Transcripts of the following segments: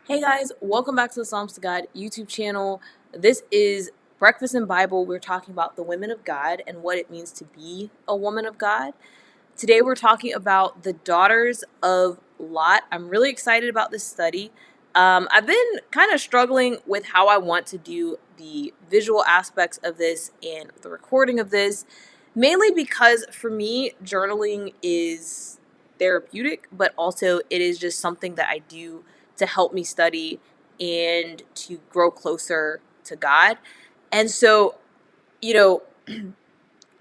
Hey guys, welcome back to the Psalms to God YouTube channel. This is Breakfast in Bible. We're talking about the women of God and what it means to be a woman of God. Today we're talking about the daughters of Lot. I'm really excited about this study. I've been kind of struggling with how I want to do the visual aspects of this and the recording of this, mainly because for me, journaling is therapeutic, but also it is just something that I do to help me study and to grow closer to God. And so, you know,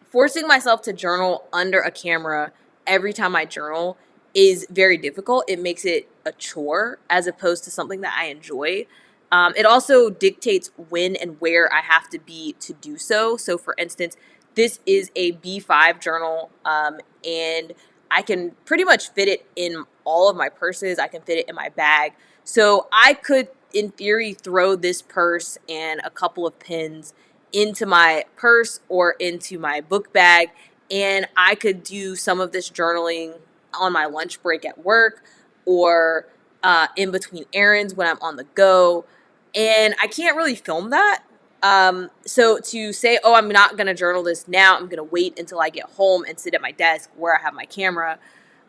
forcing myself to journal under a camera every time I journal is very difficult. It makes it a chore as opposed to something that I enjoy. It also dictates when and where I have to be to do so. So, for instance, this is a B5 journal, and I can pretty much fit it in all of my purses. I can fit it in my bag. So, I could, in theory, throw this purse and a couple of pins into my purse or into my book bag, and I could do some of this journaling on my lunch break at work or in between errands when I'm on the go. And I can't really film that. So to say, oh, I'm not going to journal this now, I'm going to wait until I get home and sit at my desk where I have my camera,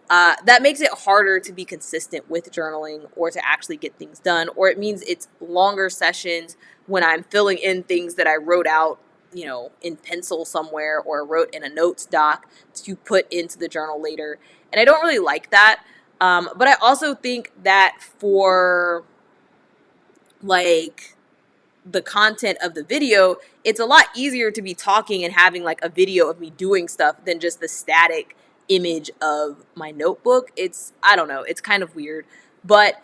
that makes it harder to be consistent with journaling or to actually get things done. Or it means it's longer sessions when I'm filling in things that I wrote out, in pencil somewhere or wrote in a notes doc to put into the journal later. And I don't really like that. But I also think that for like the content of the video, it's a lot easier to be talking and having like a video of me doing stuff than just the static image of my notebook. I don't know, it's kind of weird. But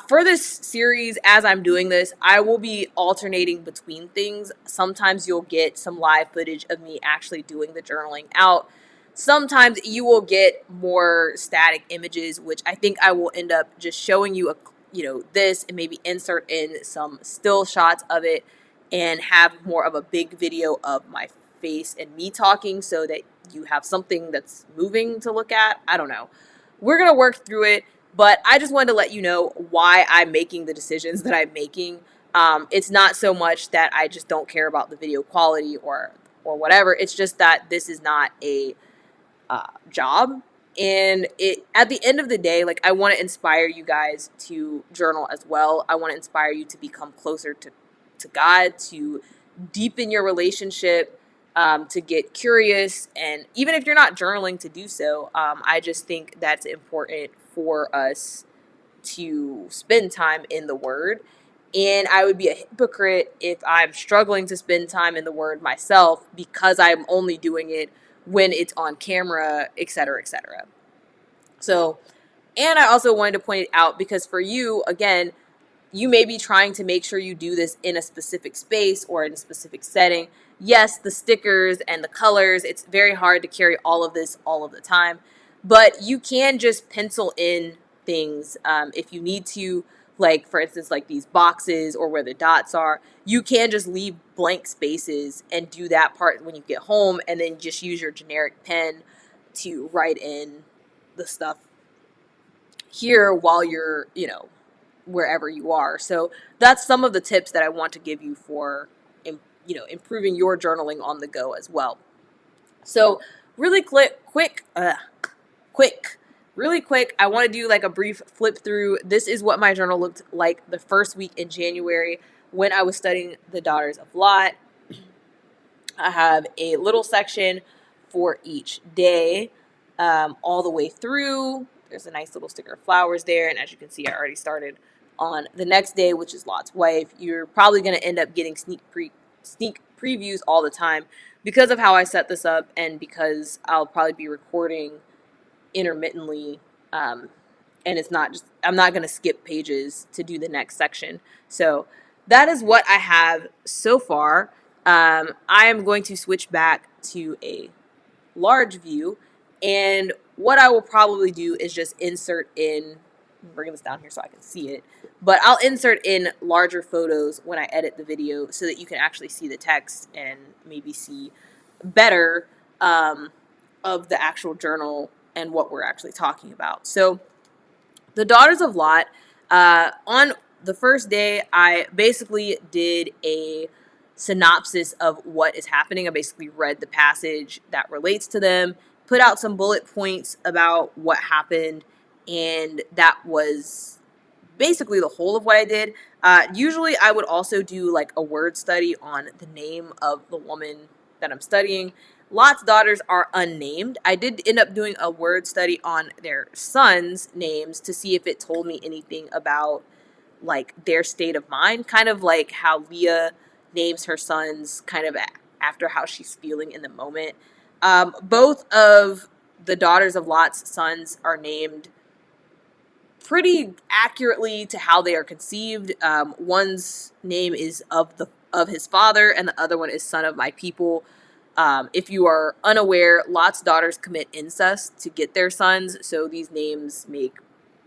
for this series, as I'm doing this, I will be alternating between things. Sometimes you'll get some live footage of me actually doing the journaling out. Sometimes you will get more static images, which I think I will end up just showing you this, and maybe insert in some still shots of it and have more of a big video of my face and me talking so that you have something that's moving to look at. I don't know. We're going to work through it, but I just wanted to let you know why I'm making the decisions that I'm making. It's not so much that I just don't care about the video quality or whatever. It's just that this is not a job. And at the end of the day, like, I want to inspire you guys to journal as well. I want to inspire you to become closer to God, to deepen your relationship, to get curious. And even if you're not journaling, to do so. I just think that's important for us to spend time in the Word. And I would be a hypocrite if I'm struggling to spend time in the Word myself because I'm only doing it when it's on camera, etc., etc. So, and I also wanted to point it out because for you, again, you may be trying to make sure you do this in a specific space or in a specific setting. Yes, the stickers and the colors, it's very hard to carry all of this all of the time, but you can just pencil in things if you need to, like, for instance, like these boxes or where the dots are. You can just leave blank spaces and do that part when you get home, and then just use your generic pen to write in the stuff here while you're, wherever you are. So that's some of the tips that I want to give you for, improving your journaling on the go as well. So really really quick, I want to do like a brief flip through. This is what my journal looked like the first week in January when I was studying the Daughters of Lot. I have a little section for each day, all the way through. There's a nice little sticker of flowers there, and as you can see, I already started on the next day, which is Lot's wife. You're probably going to end up getting sneak previews all the time because of how I set this up, and because I'll probably be recording intermittently, and I'm not going to skip pages to do the next section. So that is what I have so far. I am going to switch back to a large view, and what I will probably do is just insert in, I'm bringing this down here so I can see it, but I'll insert in larger photos when I edit the video so that you can actually see the text and maybe see better of the actual journal and what we're actually talking about. So the Daughters of Lot, on the first day, I basically did a synopsis of what is happening. I basically read the passage that relates to them, put out some bullet points about what happened, and that was basically the whole of what I did. Usually, I would also do like a word study on the name of the woman that I'm studying. Lot's daughters are unnamed. I did end up doing a word study on their sons' names to see if it told me anything about like their state of mind, kind of like how Leah names her sons kind of after how she's feeling in the moment. Both of the daughters of Lot's sons are named pretty accurately to how they are conceived. One's name is of his father, and the other one is son of my people. If you are unaware, Lot's daughters commit incest to get their sons, so these names make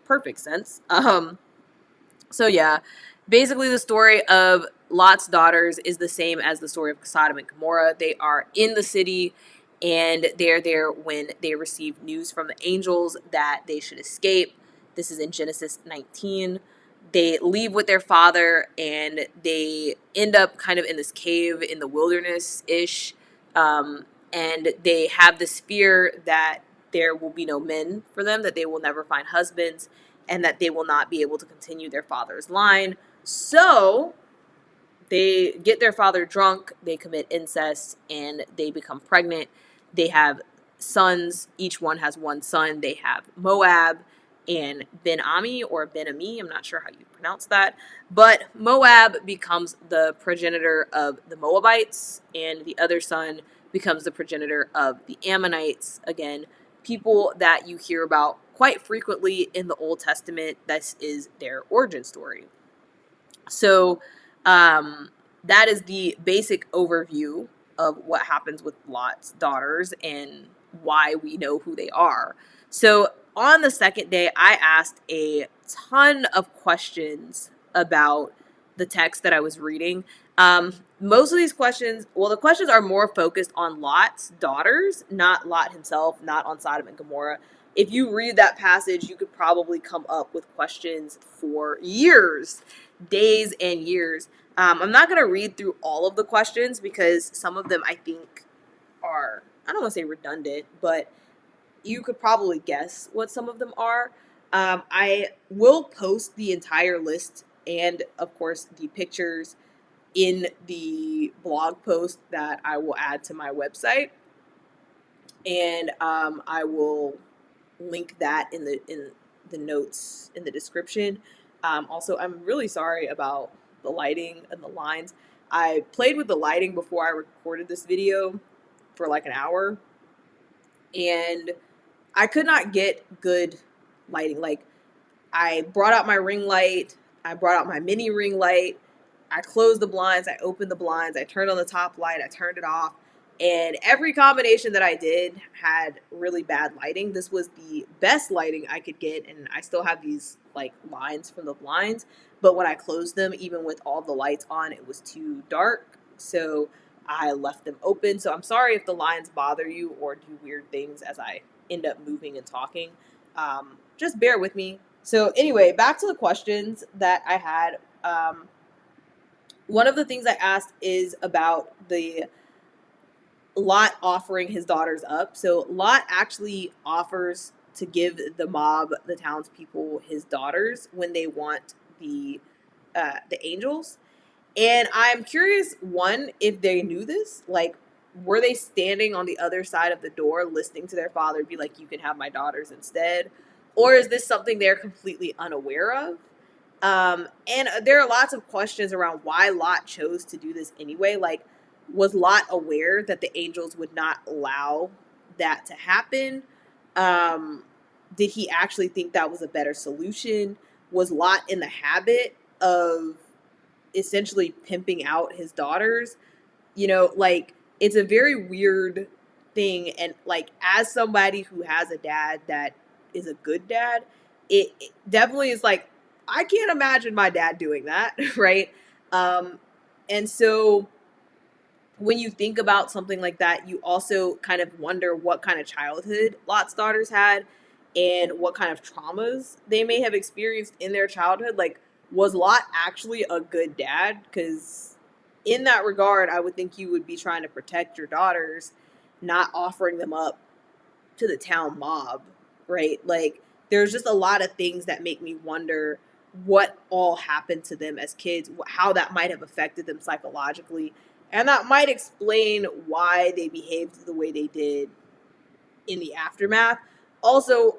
perfect sense. So yeah, basically the story of Lot's daughters is the same as the story of Sodom and Gomorrah. They are in the city and they're there when they receive news from the angels that they should escape. This is in Genesis 19. They leave with their father and they end up kind of in this cave in the wilderness-ish. And they have this fear that there will be no men for them, that they will never find husbands, and that they will not be able to continue their father's line. So they get their father drunk, they commit incest, and they become pregnant. They have sons. Each one has one son. They have Moab and Ben-Ami or Ben-Ami. I'm not sure how you pronounce that. But Moab becomes the progenitor of the Moabites, and the other son becomes the progenitor of the Ammonites. Again, people that you hear about quite frequently in the Old Testament. This is their origin story. So that is the basic overview of what happens with Lot's daughters and why we know who they are. So on the second day, I asked a ton of questions about the text that I was reading. Most of these questions, well, the questions are more focused on Lot's daughters, not Lot himself, not on Sodom and Gomorrah. If you read that passage, you could probably come up with questions for years, days and years. I'm not going to read through all of the questions because some of them I think are, I don't want to say redundant, but you could probably guess what some of them are. I will post the entire list and, of course, the pictures in the blog post that I will add to my website. And I will link that in the notes in the description. Also, I'm really sorry about the lighting and the lines. I played with the lighting before I recorded this video for like an hour, and I could not get good lighting. Like, I brought out my ring light, I brought out my mini ring light, I closed the blinds, I opened the blinds, I turned on the top light, I turned it off, and every combination that I did had really bad lighting. This was the best lighting I could get, and I still have these like lines from the blinds, but when I closed them, even with all the lights on, it was too dark, so I left them open. So I'm sorry if the lines bother you or do weird things as I end up moving and talking. Just bear with me. So anyway, back to the questions that I had. One of the things I asked is about the Lot offering his daughters up. So Lot actually offers to give the mob, the townspeople, his daughters when they want the angels. And I'm curious, one, if they knew this, like, were they standing on the other side of the door listening to their father be like, you can have my daughters instead? Or is this something they're completely unaware of? And there are lots of questions around why Lot chose to do this anyway. Like, was Lot aware that the angels would not allow that to happen? Did he actually think that was a better solution? Was Lot in the habit of essentially pimping out his daughters? You know, like, it's a very weird thing. And like, as somebody who has a dad that is a good dad, it definitely is like, I can't imagine my dad doing that, right? And so when you think about something like that, you also kind of wonder what kind of childhood Lot's daughters had and what kind of traumas they may have experienced in their childhood. Like, was Lot actually a good dad? Because in that regard, I would think you would be trying to protect your daughters, not offering them up to the town mob, right? Like, there's just a lot of things that make me wonder what all happened to them as kids, how that might have affected them psychologically, and that might explain why they behaved the way they did in the aftermath. Also,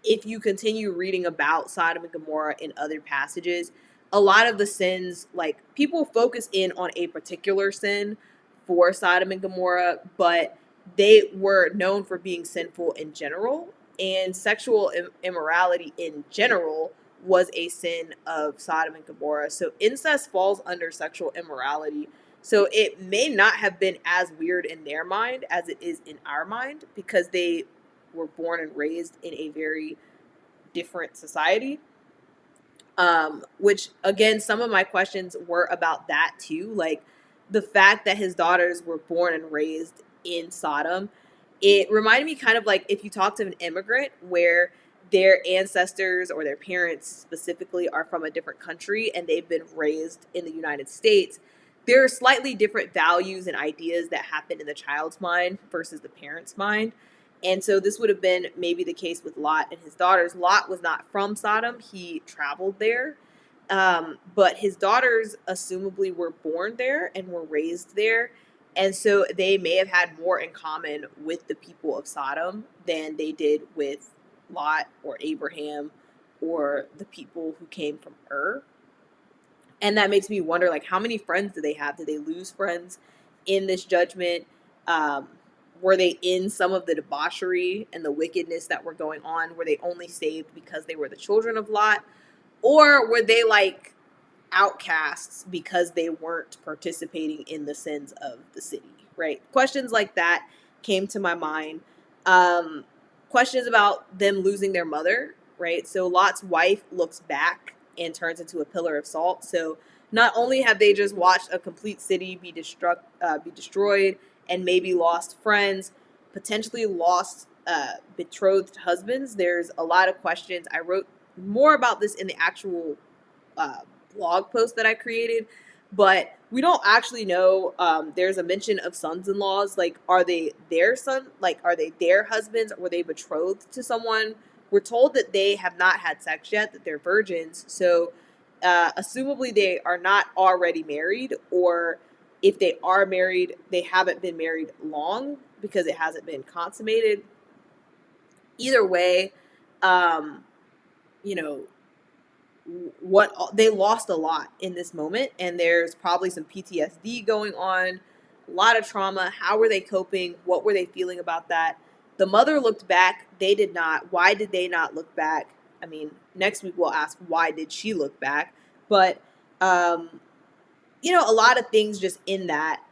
if you continue reading about Sodom and Gomorrah in other passages, a lot of the sins, like, people focus in on a particular sin for Sodom and Gomorrah, but they were known for being sinful in general, and sexual immorality in general was a sin of Sodom and Gomorrah. So incest falls under sexual immorality. So it may not have been as weird in their mind as it is in our mind, because they were born and raised in a very different society. Which, again, some of my questions were about that too. Like, the fact that his daughters were born and raised in Sodom, it reminded me kind of like if you talk to an immigrant where their ancestors or their parents specifically are from a different country and they've been raised in the United States. There are slightly different values and ideas that happen in the child's mind versus the parent's mind. And so this would have been maybe the case with Lot and his daughters. Lot was not from Sodom. He traveled there. But his daughters assumably were born there and were raised there. And so they may have had more in common with the people of Sodom than they did with Lot or Abraham or the people who came from Ur. And that makes me wonder, like, how many friends did they have? Did they lose friends in this judgment? Um, were they in some of the debauchery and the wickedness that were going on? Were they only saved because they were the children of Lot? Or were they like outcasts because they weren't participating in the sins of the city, right? Questions like that came to my mind. Questions about them losing their mother, right? So Lot's wife looks back and turns into a pillar of salt. So not only have they just watched a complete city be destroyed and maybe lost friends, potentially lost betrothed husbands. There's a lot of questions. I wrote more about this in the actual blog post that I created, but we don't actually know. There's a mention of sons-in-laws. Like, are they their son? Like, are they their husbands? Or were they betrothed to someone? We're told that they have not had sex yet, that they're virgins. So, assumably they are not already married, or if they are married, they haven't been married long because it hasn't been consummated. Either way, um, you know, what they lost a lot in this moment, and there's probably some PTSD going on, a lot of trauma. How were they coping? What were they feeling about that? The mother looked back, they did not. Why did they not look back? I mean, next week we'll ask, why did she look back? But a lot of things just in that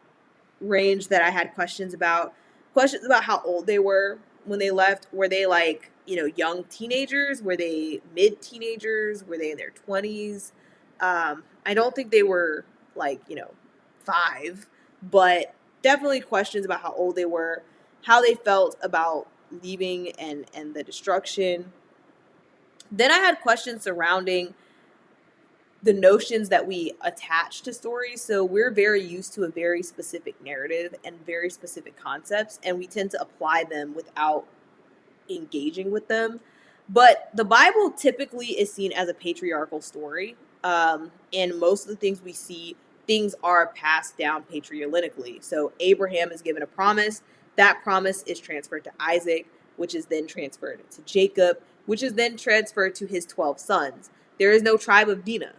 range that I had questions about. Questions about how old they were when they left. Were they like, young teenagers? Were they mid teenagers? Were they in their 20s? I don't think they were like, 5, but definitely questions about how old they were, how they felt about leaving and the destruction. Then I had questions surrounding the notions that we attach to stories. So we're very used to a very specific narrative and very specific concepts, and we tend to apply them without engaging with them. But the Bible typically is seen as a patriarchal story. And most of the things we see, things are passed down patrilineally. So Abraham is given a promise. That promise is transferred to Isaac, which is then transferred to Jacob, which is then transferred to his 12 sons. There is no tribe of Dinah,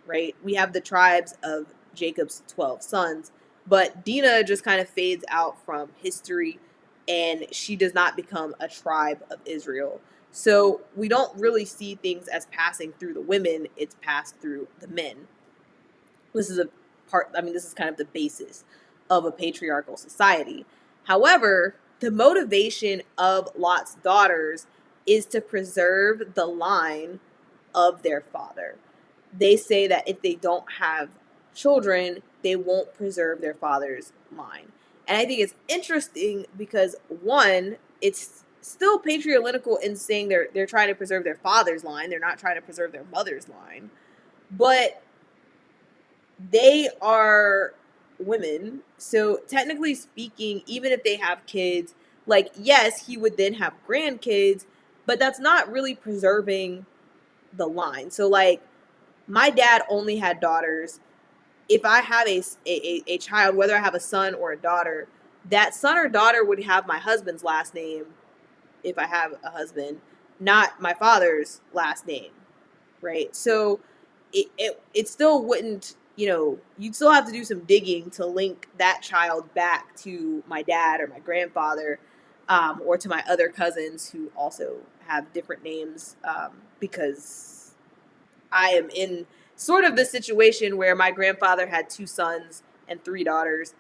right? We have the tribes of Jacob's 12 sons, but Dinah just kind of fades out from history, and she does not become a tribe of Israel. So we don't really see things as passing through the women, it's passed through the men. This is this is kind of the basis of a patriarchal society. However, the motivation of Lot's daughters is to preserve the line of their father. They say that if they don't have children, they won't preserve their father's line. And I think it's interesting because, one, it's still patriarchal in saying they're trying to preserve their father's line. They're not trying to preserve their mother's line. but they are women. So technically speaking, even if they have kids, like, yes, he would then have grandkids, but that's not really preserving the line. So, like, my dad only had daughters. If I have a child, whether I have a son or a daughter, that son or daughter would have my husband's last name if I have a husband, not my father's last name, right? So it still wouldn't, you'd still have to do some digging to link that child back to my dad or my grandfather, or to my other cousins who also have different names, because I am in sort of the situation where my grandfather had 2 sons and 3 daughters.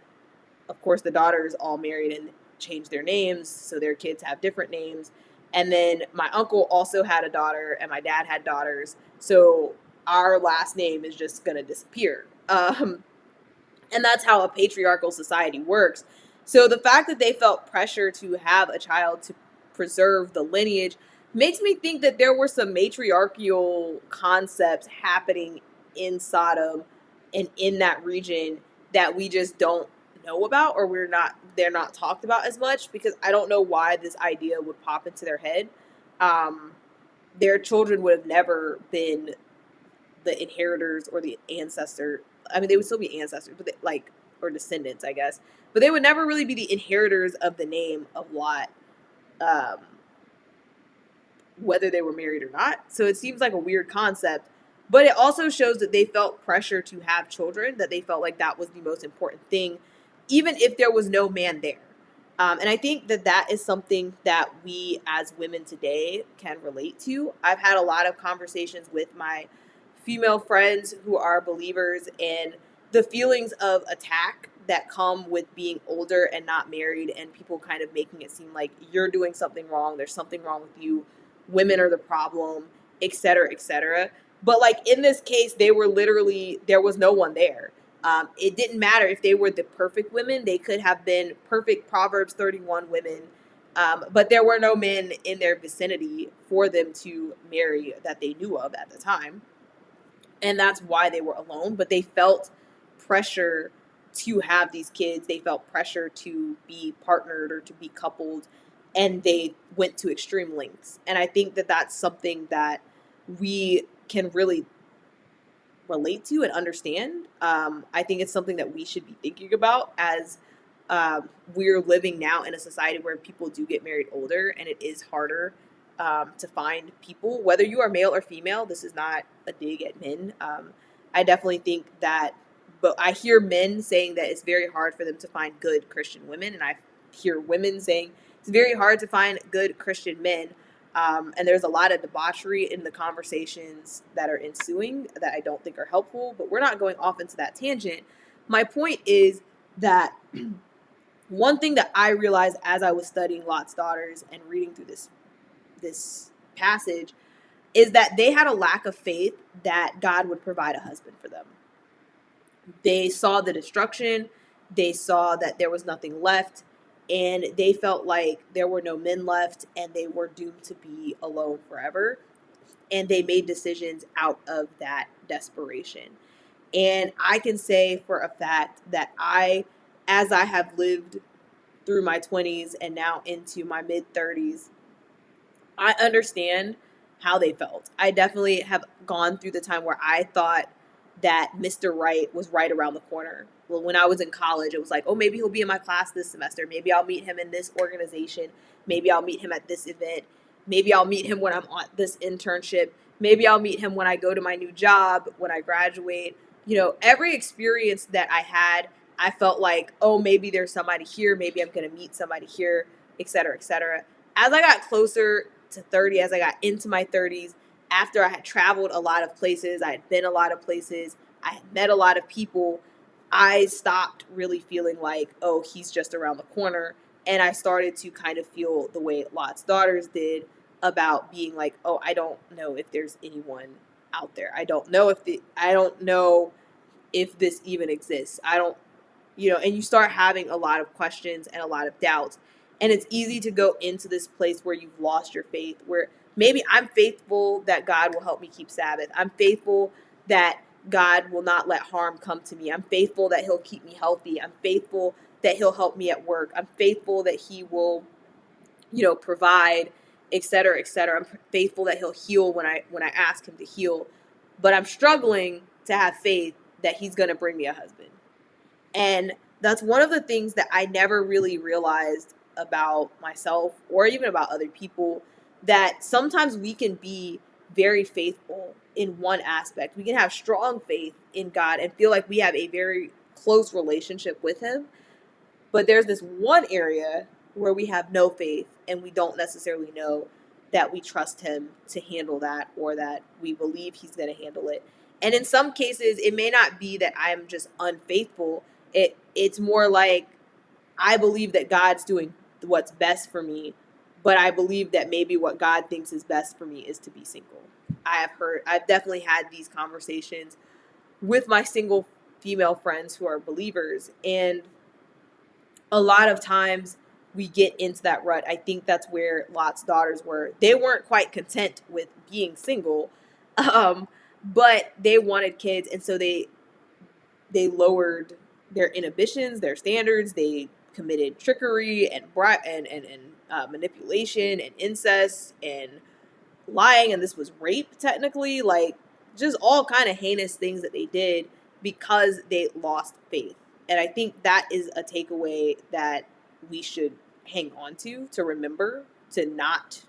Of course, the daughters all married and changed their names, so their kids have different names. And then my uncle also had a daughter, and my dad had daughters. So our last name is just going to disappear. And that's how a patriarchal society works. So the fact that they felt pressure to have a child to preserve the lineage makes me think that there were some matriarchal concepts happening in Sodom and in that region that we just don't know about, or they're not talked about as much, because I don't know why this idea would pop into their head. Um, their children would have never been the inheritors or the ancestor. I mean, they would still be ancestors, but or descendants, I guess. But they would never really be the inheritors of the name of Lot, um, whether they were married or not. So it seems like a weird concept. But it also shows that they felt pressure to have children, that they felt like that was the most important thing, even if there was no man there. And I think that that is something that we as women today can relate to. I've had a lot of conversations with my female friends who are believers, and the feelings of attack that come with being older and not married, and people kind of making it seem like you're doing something wrong, there's something wrong with you, women are the problem, etc., etc. But like in this case, they were literally, there was no one there. It didn't matter if they were the perfect women. They could have been perfect Proverbs 31 women, but there were no men in their vicinity for them to marry that they knew of at the time. And that's why they were alone. But they felt pressure to have these kids. They felt pressure to be partnered or to be coupled. And they went to extreme lengths. And I think that that's something that we can really relate to and understand. I think it's something that we should be thinking about as we're living now in a society where people do get married older, and it is harder to find people, whether you are male or female. This is not a dig at men. I definitely think that, but I hear men saying that it's very hard for them to find good Christian women, and I hear women saying it's very hard to find good Christian men. And there's a lot of debauchery in the conversations that are ensuing that I don't think are helpful, but we're not going off into that tangent. My point is that one thing that I realized as I was studying Lot's daughters and reading through this passage is that they had a lack of faith that God would provide a husband for them. They saw the destruction, they saw that there was nothing left, and they felt like there were no men left and they were doomed to be alone forever. And they made decisions out of that desperation. And I can say for a fact that as I have lived through my 20s and now into my mid 30s, I understand how they felt. I definitely have gone through the time where I thought that Mr. Right was right around the corner. Well, when I was in college, it was like, oh, maybe he'll be in my class this semester. Maybe I'll meet him in this organization. Maybe I'll meet him at this event. Maybe I'll meet him when I'm on this internship. Maybe I'll meet him when I go to my new job, when I graduate. Every experience that I had, I felt like, oh, maybe there's somebody here. Maybe I'm going to meet somebody here, et cetera, et cetera. As I got closer to 30, as I got into my 30s, after I had traveled a lot of places, I had been a lot of places, I had met a lot of people, I stopped really feeling like, oh, he's just around the corner. And I started to kind of feel the way Lot's daughters did about being like, oh, I don't know if there's anyone out there. I don't know if this even exists. I don't, and you start having a lot of questions and a lot of doubts. And it's easy to go into this place where you've lost your faith, where maybe I'm faithful that God will help me keep Sabbath. I'm faithful that God will not let harm come to me. I'm faithful that he'll keep me healthy. I'm faithful that he'll help me at work. I'm faithful that he will, provide, et cetera, et cetera. I'm faithful that he'll heal when I ask him to heal. But I'm struggling to have faith that he's going to bring me a husband. And that's one of the things that I never really realized about myself or even about other people, that sometimes we can be very faithful in one aspect. We can have strong faith in God and feel like we have a very close relationship with him. But there's this one area where we have no faith and we don't necessarily know that we trust him to handle that, or that we believe he's going to handle it. And in some cases, it may not be that I'm just unfaithful. It's more like I believe that God's doing what's best for me, but I believe that maybe what God thinks is best for me is to be single. I've definitely had these conversations with my single female friends who are believers, and a lot of times we get into that rut. I think that's where Lot's daughters were. They weren't quite content with being single, but they wanted kids, and so they lowered their inhibitions, their standards. They committed trickery and manipulation and incest and lying, and this was rape technically, like just all kind of heinous things that they did because they lost faith. And I think that is a takeaway that we should hang on to remember to not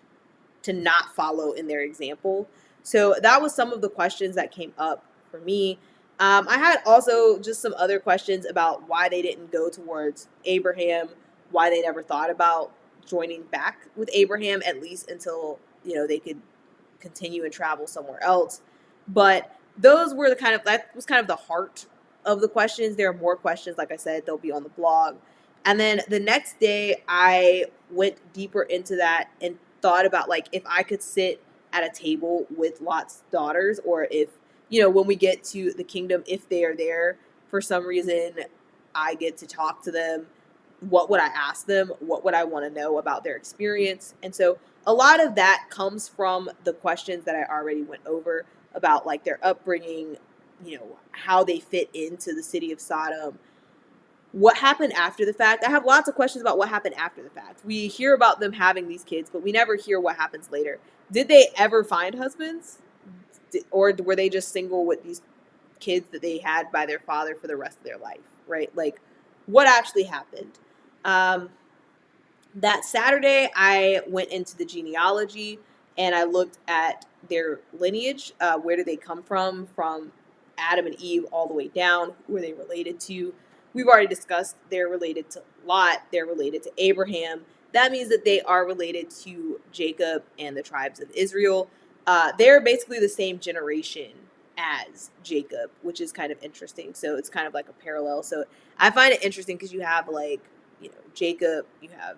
follow in their example. So that was some of the questions that came up for me. I had also just some other questions about why they didn't go towards Abraham, why they never thought about joining back with Abraham, at least until, they could continue and travel somewhere else. But those were that was kind of the heart of the questions. There are more questions, like I said, they'll be on the blog. And then the next day I went deeper into that and thought about, like, if I could sit at a table with Lot's daughters, or if, when we get to the kingdom, if they are there for some reason, I get to talk to them, what would I ask them? What would I want to know about their experience? And so a lot of that comes from the questions that I already went over about, like, their upbringing, how they fit into the city of Sodom, what happened after the fact. I have lots of questions about what happened after the fact. We hear about them having these kids, but we never hear what happens later. Did they ever find husbands? Or were they just single with these kids that they had by their father for the rest of their life, right? Like, what actually happened? That Saturday, I went into the genealogy and I looked at their lineage. Where do they come from Adam and Eve all the way down? Who are they related to? We've already discussed they're related to Lot. They're related to Abraham. That means that they are related to Jacob and the tribes of Israel. They're basically the same generation as Jacob, which is kind of interesting. So it's kind of like a parallel. So I find it interesting because you have, like, Jacob, you have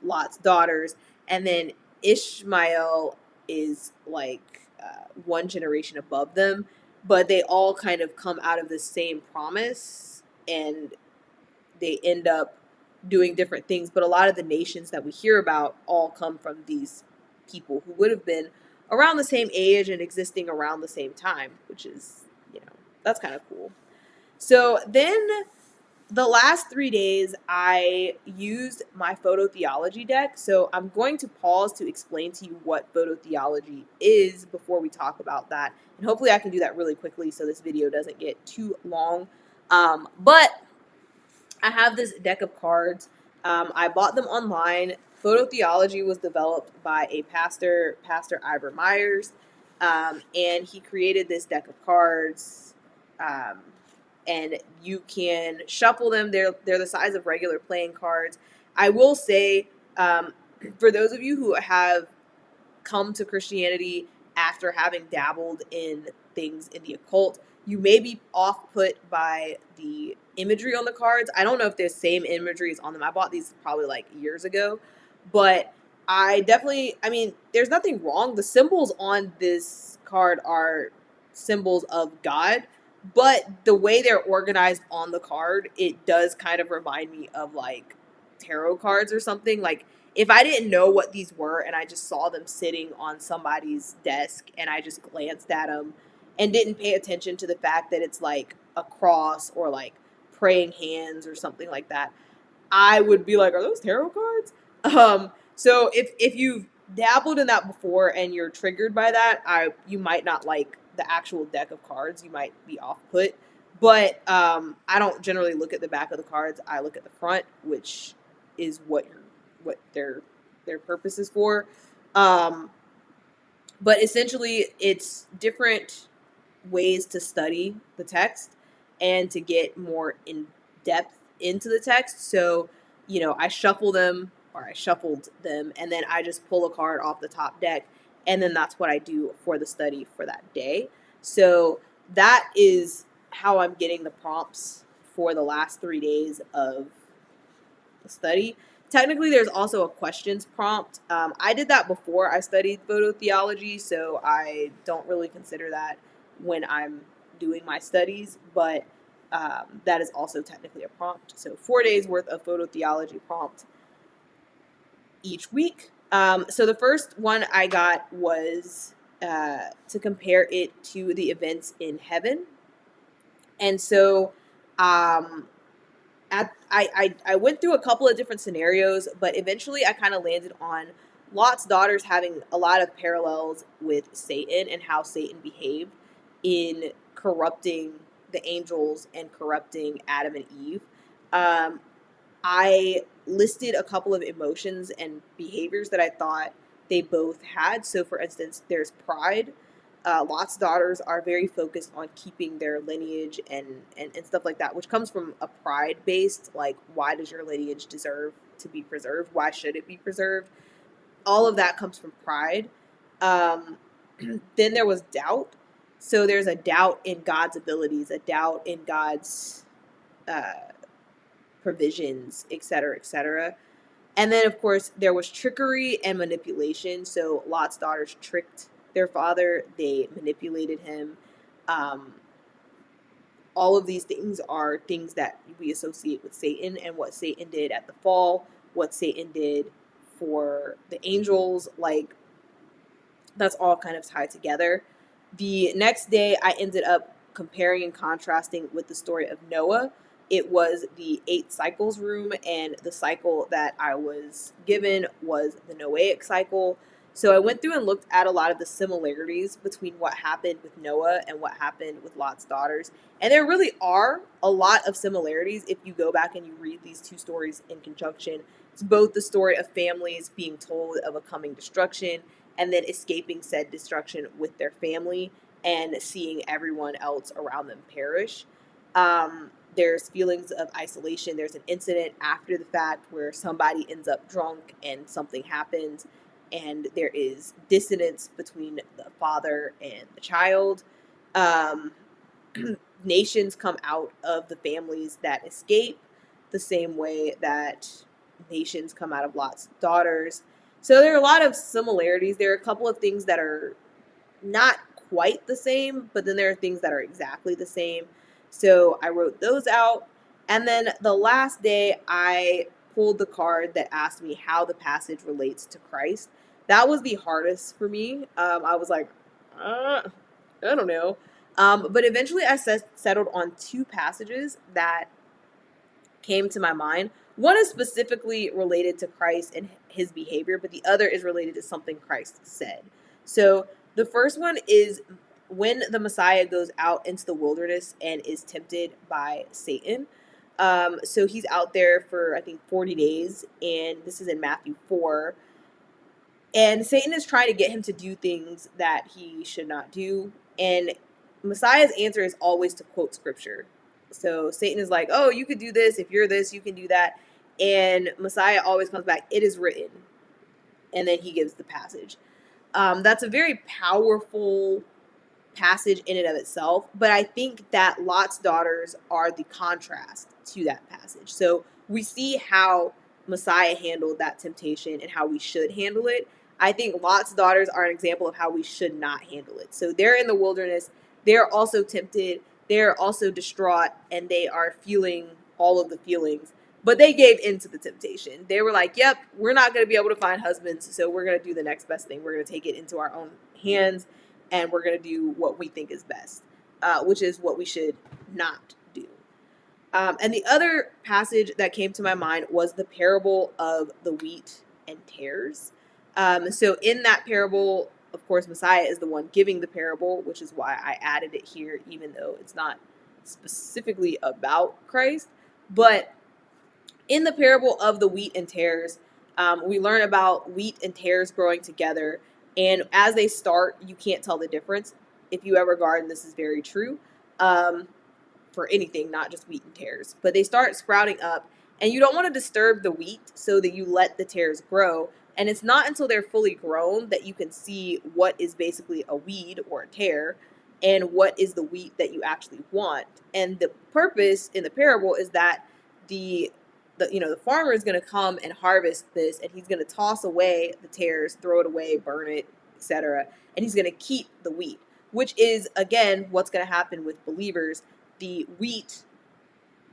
Lot's daughters, and then Ishmael is like one generation above them, but they all kind of come out of the same promise, and they end up doing different things. But a lot of the nations that we hear about all come from these people who would have been around the same age and existing around the same time, which is, that's kind of cool. So then the last 3 days, I used my photo theology deck. So I'm going to pause to explain to you what photo theology is before we talk about that. And hopefully I can do that really quickly so this video doesn't get too long. But I have this deck of cards. I bought them online. Photo theology was developed by a Pastor Ivor Myers. And he created this deck of cards. And you can shuffle them. They're the size of regular playing cards. I will say, for those of you who have come to Christianity after having dabbled in things in the occult, you may be off-put by the imagery on the cards. I don't know if the same imagery is on them. I bought these probably like years ago, but there's nothing wrong. The symbols on this card are symbols of God, but the way they're organized on the card, it does kind of remind me of like tarot cards or something. Like, if I didn't know what these were and I just saw them sitting on somebody's desk and I just glanced at them and didn't pay attention to the fact that it's like a cross or like praying hands or something like that, I would be like, are those tarot cards? So if you've dabbled in that before and you're triggered by that, you might not like the actual deck of cards. You might be off put. But I don't generally look at the back of the cards. I look at the front, which is what their purpose is for. But essentially, it's different ways to study the text and to get more in depth into the text. So, I shuffled them, and then I just pull a card off the top deck, and then that's what I do for the study for that day. So that is how I'm getting the prompts for the last 3 days of the study. Technically, there's also a questions prompt. I did that before I studied photo theology, so I don't really consider that when I'm doing my studies, but that is also technically a prompt. So 4 days worth of photo theology prompt each week. So the first one I got was to compare it to the events in heaven. And so I went through a couple of different scenarios, but eventually I kind of landed on Lot's daughters having a lot of parallels with Satan and how Satan behaved in corrupting the angels and corrupting Adam and Eve. I listed a couple of emotions and behaviors that I thought they both had. So, for instance, there's pride. Lot's daughters are very focused on keeping their lineage and stuff like that, which comes from a pride based, like, why does your lineage deserve to be preserved? Why should it be preserved? All of that comes from pride. Then there was doubt. So there's a doubt in God's abilities, a doubt in God's provisions, etc., etc. And then, of course, there was trickery and manipulation. So Lot's daughters tricked their father. They manipulated him. All of these things are things that we associate with Satan and what Satan did at the fall, what Satan did for the angels. Like, that's all kind of tied together. The next day, I ended up comparing and contrasting with the story of Noah. It was the 8 cycles room, and the cycle that I was given was the Noahic cycle. So I went through and looked at a lot of the similarities between what happened with Noah and what happened with Lot's daughters. And there really are a lot of similarities if you go back and you read these two stories in conjunction. It's both the story of families being told of a coming destruction and then escaping said destruction with their family and seeing everyone else around them perish. There's feelings of isolation. There's an incident after the fact where somebody ends up drunk and something happens, and there is dissonance between the father and the child. Nations come out of the families that escape the same way that nations come out of Lot's daughters. So there are a lot of similarities. There are a couple of things that are not quite the same, but then there are things that are exactly the same. So I wrote those out. And then the last day, I pulled the card that asked me how the passage relates to Christ. That was the hardest for me. I was like, I don't know. But eventually I settled on 2 passages that came to my mind. One is specifically related to Christ and his behavior, but the other is related to something Christ said. So the first one is when the Messiah goes out into the wilderness and is tempted by Satan. So he's out there for, I think, 40 days, and this is in Matthew 4. And Satan is trying to get him to do things that he should not do. And Messiah's answer is always to quote scripture. So Satan is like, oh, you could do this. If you're this, you can do that. And Messiah always comes back, it is written. And then he gives the passage. That's a very powerful passage in and of itself. But I think that Lot's daughters are the contrast to that passage. So we see how Messiah handled that temptation and how we should handle it. I think Lot's daughters are an example of how we should not handle it. So they're in the wilderness. They're also tempted. They're also distraught, and they are feeling all of the feelings. But they gave in to the temptation. They were like, yep, we're not going to be able to find husbands, so we're going to do the next best thing. We're going to take it into our own hands, and we're going to do what we think is best, which is what we should not do. And the other passage that came to my mind was the parable of the wheat and tares. So in that parable, of course, Messiah is the one giving the parable, which is why I added it here, even though it's not specifically about Christ. But in the parable of the wheat and tares, we learn about wheat and tares growing together. And as they start, you can't tell the difference. If you ever garden, this is very true. For anything, not just wheat and tares. But they start sprouting up, and you don't want to disturb the wheat so that you let the tares grow. And it's not until they're fully grown that you can see what is basically a weed or a tare and what is the wheat that you actually want. And the purpose in the parable is that the farmer is going to come and harvest this, and he's going to toss away the tares, throw it away, burn it, etc. And he's going to keep the wheat, which is, again, what's going to happen with believers. The wheat,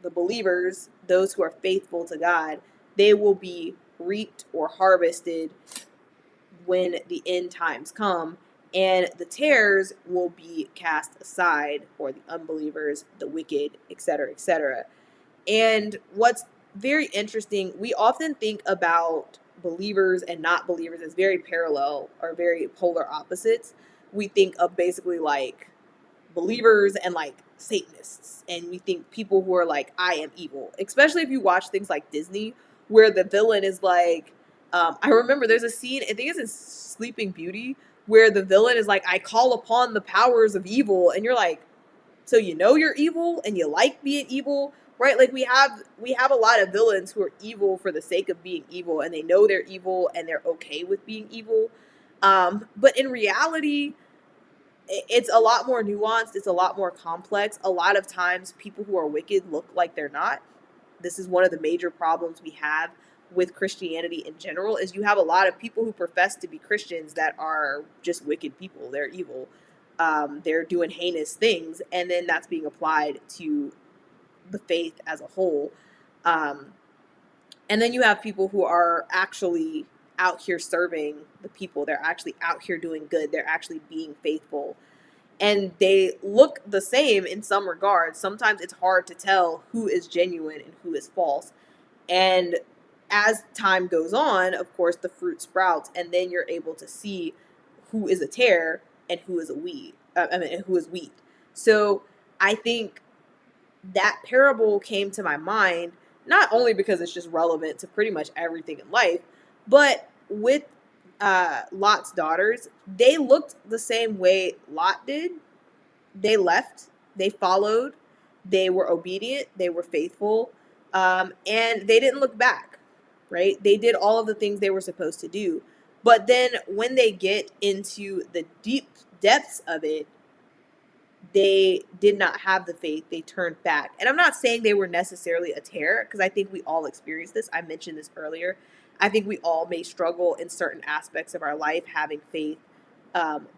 the believers, those who are faithful to God, they will be reaped or harvested when the end times come, and the tares will be cast aside, or the unbelievers, the wicked, etc., etc. And what's very interesting, we often think about believers and not believers as very parallel or very polar opposites. We think of basically like believers and like Satanists, and we think people who are like, I am evil, especially if you watch things like Disney, where the villain is like, I remember there's a scene, I think it's in Sleeping Beauty, where the villain is like, I call upon the powers of evil, and you're like, so you know you're evil and you like being evil, right? Like we have a lot of villains who are evil for the sake of being evil, and they know they're evil and they're okay with being evil. But in reality, it's a lot more nuanced. It's a lot more complex. A lot of times people who are wicked look like they're not. This is one of the major problems we have with Christianity in general, is you have a lot of people who profess to be Christians that are just wicked people. They're evil. They're doing heinous things, and then that's being applied to the faith as a whole. And then you have people who are actually out here serving the people. They're actually out here doing good. They're actually being faithful. And they look the same in some regards. Sometimes it's hard to tell who is genuine and who is false. And as time goes on, of course, the fruit sprouts, and then you're able to see who is a tare and who is a weed. And who is wheat. So I think that parable came to my mind, not only because it's just relevant to pretty much everything in life, but with Lot's daughters, they looked the same way Lot did. They left, they followed, they were obedient, they were faithful, and they didn't look back, right? They did all of the things they were supposed to do. But then when they get into the deep depths of it, they did not have the faith. They turned back. And I'm not saying they were necessarily a tare, because I think we all experience this. I mentioned this earlier. I think we all may struggle in certain aspects of our life having faith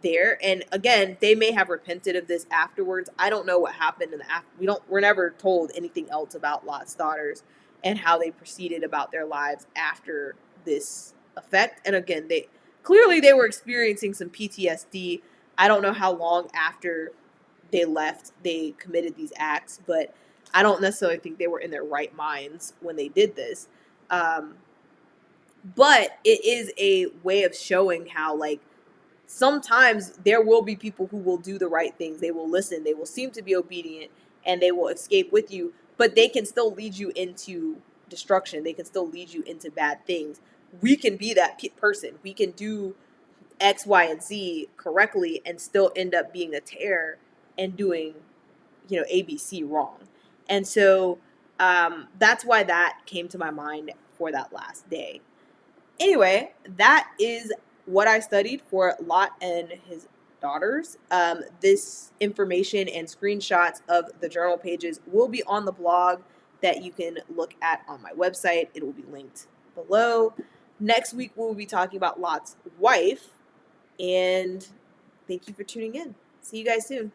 there. And again, they may have repented of this afterwards. I don't know what happened in the we're never told anything else about Lot's daughters and how they proceeded about their lives after this effect. And again, they were experiencing some PTSD. I don't know how long after they left they committed these acts, but I don't necessarily think they were in their right minds when they did this. But it is a way of showing how, like, sometimes there will be people who will do the right things. They will listen. They will seem to be obedient, and they will escape with you. But they can still lead you into destruction. They can still lead you into bad things. We can be that person. We can do X, Y, and Z correctly and still end up being a tare and doing, ABC wrong. And so that's why that came to my mind for that last day. Anyway, that is what I studied for Lot and his daughters. This information and screenshots of the journal pages will be on the blog that you can look at on my website. It will be linked below. Next week, we'll be talking about Lot's wife. And thank you for tuning in. See you guys soon.